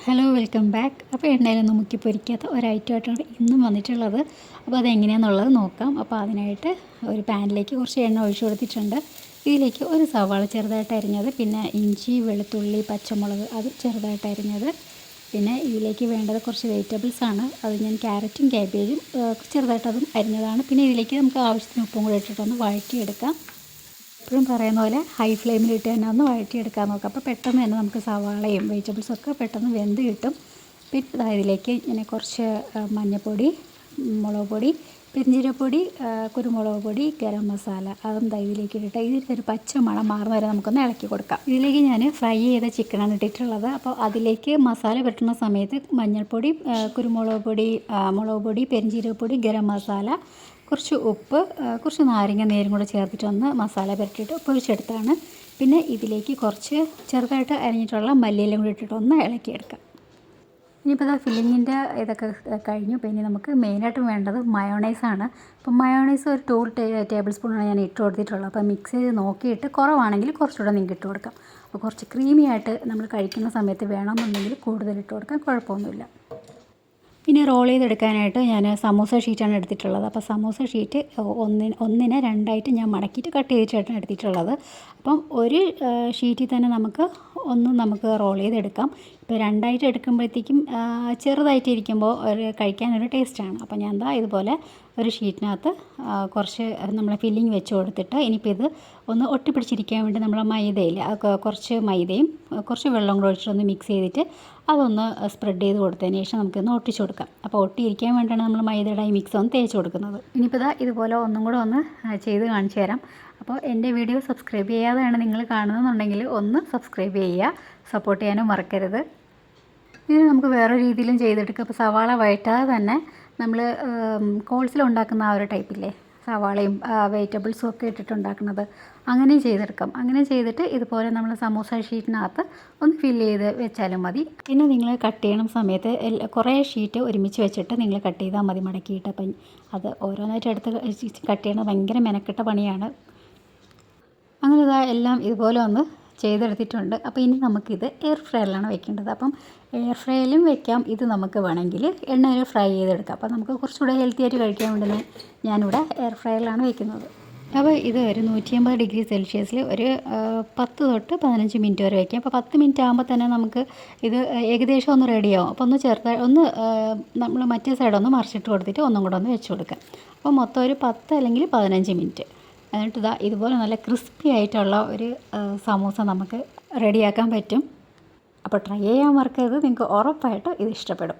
Hello welcome back. അപ്പോൾ എണ്ണയിലൊന്നും മുക്കി പൊരിക്കാത്ത ഒരൈറ്റമായിട്ടാണ് ഇന്നും വന്നിട്ടുള്ളത്. അപ്പോൾ അതെങ്ങനെയാണെന്നുള്ളത് നോക്കാം. അപ്പോൾ അതിനായിട്ട് ഒരു പാനിലേക്ക് കുറച്ച് എണ്ണ ഒഴിച്ചു കൊടുത്തിട്ടുണ്ട്. ഇതിലേക്ക് ഒരു സവാള ചെറുതായിട്ട് അരിഞ്ഞത്, പിന്നെ ഇഞ്ചി, വെളുത്തുള്ളി, പച്ചമുളക് അത് ചെറുതായിട്ട് അരിഞ്ഞത്, പിന്നെ ഇതിലേക്ക് വേണ്ടത് കുറച്ച് വെജിറ്റബിൾസാണ്. അത് ഞാൻ ക്യാരറ്റും ക്യാബേജും ചെറുതായിട്ട് അതും അരിഞ്ഞതാണ്. പിന്നെ ഇതിലേക്ക് നമുക്ക് ആവശ്യത്തിന് ഉപ്പും കൂടെ ഇട്ടിട്ടൊന്ന് വഴറ്റിയെടുക്കാം. എപ്പോഴും പറയുന്ന പോലെ ഹൈ ഫ്ലെയിമിലിട്ട് തന്നെ ഒന്ന് വഴറ്റിയെടുക്കാൻ നോക്കാം. അപ്പോൾ പെട്ടെന്ന് തന്നെ നമുക്ക് സവാളയും വെജിറ്റബിൾസൊക്കെ പെട്ടെന്ന് വെന്ത് കിട്ടും. പിന്നെ ഇതിലേക്ക് ഇങ്ങനെ കുറച്ച് മഞ്ഞൾപ്പൊടി, മുളക് പൊടി, പെരുംജീരകപ്പൊടി, കുരുമുളക് പൊടി, ഗരം മസാല അതും ഇതിലേക്ക് ഇട്ടിട്ട് ഇതിലൊരു പച്ച മണം മാറുന്ന വരെ നമുക്കൊന്ന് ഇളക്കി കൊടുക്കാം. ഇതിലേക്ക് ഞാൻ ഫ്രൈ ചെയ്ത ചിക്കനാണ് ഇട്ടിട്ടുള്ളത്. അപ്പോൾ അതിലേക്ക് മസാല പുരട്ടുന്ന സമയത്ത് മഞ്ഞൾപ്പൊടി, കുരുമുളക് പൊടി, മുളക് പൊടി, പെരുംജീരകപ്പൊടി, ഗരം മസാല, കുറച്ച് ഉപ്പ്, കുറച്ച് നാരങ്ങ നീരും കൂടെ ചേർത്തിട്ടൊന്ന് മസാല പുരട്ടിയിട്ട് പൊരിച്ചെടുത്താണ്. പിന്നെ ഇതിലേക്ക് കുറച്ച് ചെറുതായിട്ട് അരിഞ്ഞിട്ടുള്ള മല്ലിയിലും കൂടി ഇട്ടിട്ടൊന്ന് ഇളക്കിയെടുക്കാം. ഇനിയിപ്പോൾ ഇതാ ഫില്ലിങ്ങിൻ്റെ ഇതൊക്കെ കഴിഞ്ഞു. പിന്നെ നമുക്ക് മെയിനായിട്ടും വേണ്ടത് മയോണൈസാണ്. അപ്പം മയോണൈസ് ഒരു 2 ടേബിൾ സ്പൂണാണ് ഞാൻ ഇട്ട് കൊടുത്തിട്ടുള്ളത്. അപ്പോൾ മിക്സ് ചെയ്ത് നോക്കിയിട്ട് കുറവാണെങ്കിൽ കുറച്ചുകൂടെ നിങ്ങൾക്ക് ഇട്ട് കൊടുക്കാം. അപ്പോൾ കുറച്ച് ക്രീമി ആയിട്ട് നമ്മൾ കഴിക്കുന്ന സമയത്ത് വേണമെന്നുണ്ടെങ്കിൽ കൂടുതൽ ഇട്ട് കൊടുക്കാം, കുഴപ്പമൊന്നുമില്ല. പിന്നെ റോൾ ചെയ്തെടുക്കാനായിട്ട് ഞാൻ സമൂസ ഷീറ്റാണ് എടുത്തിട്ടുള്ളത്. അപ്പോൾ സമൂസ ഷീറ്റ് ഒന്നിനെ രണ്ടായിട്ട് ഞാൻ മടക്കിയിട്ട് കട്ട് ചെയ്തിട്ടാണ് എടുത്തിട്ടുള്ളത്. അപ്പം ഒരു ഷീറ്റിൽ തന്നെ നമുക്ക് റോൾ ചെയ്തെടുക്കാം. ഇപ്പോൾ രണ്ടായിട്ട് എടുക്കുമ്പോഴത്തേക്കും ചെറുതായിട്ട് ഇരിക്കുമ്പോൾ കഴിക്കാനൊരു ടേസ്റ്റാണ്. അപ്പോൾ ഞാൻ ഇതുപോലെ ഒരു ഷീറ്റിനകത്ത് കുറച്ച് നമ്മൾ ഫില്ലിങ് വെച്ച് കൊടുത്തിട്ട് ഇനിയിപ്പോൾ ഇത് ഒന്ന് ഒട്ടിപ്പിടിച്ചിരിക്കാൻ വേണ്ടി നമ്മൾ മൈദയിൽ കുറച്ച് മൈദയും കുറച്ച് വെള്ളം കൂടെ ഒഴിച്ചിട്ടൊന്ന് മിക്സ് ചെയ്തിട്ട് അതൊന്ന് സ്പ്രെഡ് ചെയ്ത് കൊടുത്തതിന് ശേഷം നമുക്കൊന്ന് ഒട്ടിച്ച് കൊടുക്കാം. അപ്പോൾ ഒട്ടിയിരിക്കാൻ വേണ്ടിയാണ് നമ്മൾ മൈദയുടെ ഈ മിക്സ് ഒന്ന് തേച്ച് കൊടുക്കുന്നത്. ഇനിയിപ്പോൾ ഇതുപോലെ ഒന്നും കൂടെ ഒന്ന് ചെയ്ത് കാണിച്ചു തരാം. അപ്പോൾ എൻ്റെ വീഡിയോ സബ്സ്ക്രൈബ് ചെയ്യാതെയാണ് നിങ്ങൾ കാണുന്നതെന്നുണ്ടെങ്കിൽ ഒന്ന് സബ്സ്ക്രൈബ് ചെയ്യുക, സപ്പോർട്ട് ചെയ്യാനും മറക്കരുത്. ഇത് നമുക്ക് വേറെ രീതിയിലും ചെയ്തെടുക്കാം. അപ്പോൾ സവാള വഴറ്റാതെ തന്നെ നമ്മൾ കോൾസിലുണ്ടാക്കുന്ന ആ ഒരു ടൈപ്പില്ലേ, സവാളയും വെജിറ്റബിൾസും ഒക്കെ ഇട്ടിട്ടുണ്ടാക്കുന്നത്, അങ്ങനെ ചെയ്തെടുക്കാം. അങ്ങനെ ചെയ്തിട്ട് ഇതുപോലെ നമ്മൾ സമൂസ ഷീറ്റിനകത്ത് ഒന്ന് ഫില്ല് ചെയ്ത് വെച്ചാലും മതി. പിന്നെ നിങ്ങൾ കട്ട് ചെയ്യണം സമയത്ത് കുറേ ഷീറ്റ് ഒരുമിച്ച് വെച്ചിട്ട് നിങ്ങൾ കട്ട് ചെയ്താൽ മതി, മടക്കിയിട്ട്. അപ്പം അത് ഓരോന്നായിട്ട് എടുത്ത് കട്ട് ചെയ്യണത് ഭയങ്കര മെനക്കെട്ട പണിയാണ്. അങ്ങനെ എല്ലാം ഇതുപോലെ ഒന്ന് ചെയ്തെടുത്തിട്ടുണ്ട്. അപ്പോൾ ഇനി നമുക്കിത് എയർ ഫ്രയറിലാണ് വെക്കേണ്ടത്. അപ്പം എയർ ഫ്രയറിലും വെക്കാം. ഇത് നമുക്ക് വേണമെങ്കിൽ എണ്ണയിൽ ഫ്രൈ ചെയ്തെടുക്കാം. അപ്പോൾ നമുക്ക് കുറച്ചുകൂടെ ഹെൽത്തി ആയിട്ട് കഴിക്കാൻ വേണ്ടി ഞാനിവിടെ എയർ ഫ്രയറിലാണ് വെക്കുന്നത്. അപ്പോൾ ഇത് ഒരു 150 ഡിഗ്രി സെൽഷ്യസിൽ ഒരു 10 തൊട്ട് 15 മിനിറ്റ് വരെ വയ്ക്കാം. അപ്പോൾ 10 മിനിറ്റ് ആകുമ്പോൾ തന്നെ നമുക്ക് ഇത് ഏകദേശം ഒന്ന് റെഡിയാവും. അപ്പോൾ നമ്മൾ മറ്റേ സൈഡൊന്ന് മറിച്ചിട്ട് കൊടുത്തിട്ട് ഒന്നും കൂടെ ഒന്ന് വെച്ച് കൊടുക്കാം. അപ്പോൾ മൊത്തം ഒരു 10 അല്ലെങ്കിൽ 15 മിനിറ്റ്. എന്നിട്ട് ഇതുപോലെ നല്ല ക്രിസ്പി ആയിട്ടുള്ള ഒരു സമൂസ നമുക്ക് റെഡിയാക്കാൻ പറ്റും. അപ്പോൾ ട്രൈ ചെയ്യാൻ മറക്കരുത്, നിങ്ങൾക്ക് ഉറപ്പായിട്ടും ഇത് ഇഷ്ടപ്പെടും.